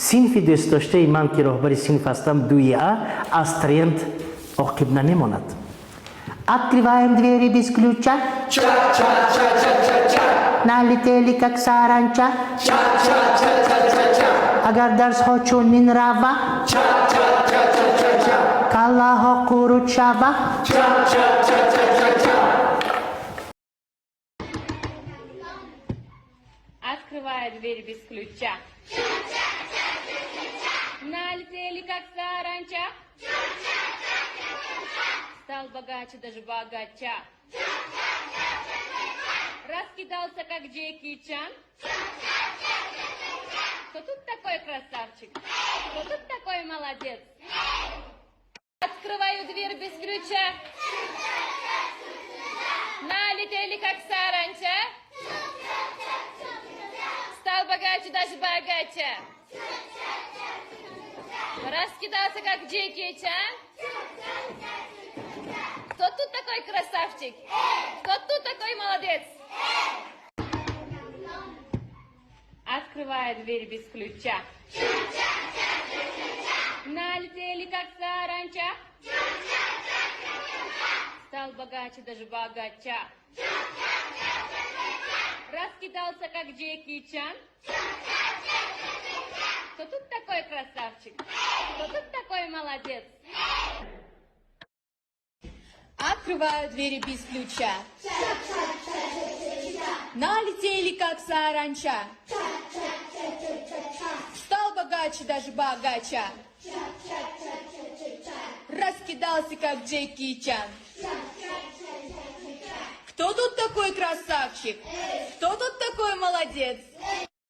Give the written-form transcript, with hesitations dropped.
синфи дӯстдоштаи ман ки роҳбари синф ҳастам 2А аз тренд оқиб намемонад. Открываем двери без ключа. Налетели как саранча. Агар дарсҳо чунин рава. Каллаҳо қурут шава. Открывая дверь без ключа. Налетели как саранча. Стал богаче даже богача. Раскидался как Джеки Чан. Кто тут такой красавчик? Кто тут такой молодец? Открываю дверь без ключа. Налетели как саранча. Стал богаче даже богаче. Раскидался как Джеки Чан. Кто тут такой красавчик? Кто тут такой молодец? Открывая дверь без ключа. Налетели как саранча. Стал богаче даже богача. Раскидался как Джеки Чан. Кто тут такой красавчик? Кто тут такой молодец? Открываю двери без ключа. Налетели как саранча. Стал богаче даже богача. Раскидался как Джеки Чан. Кто тут такой красавчик? Кто тут такой молодец?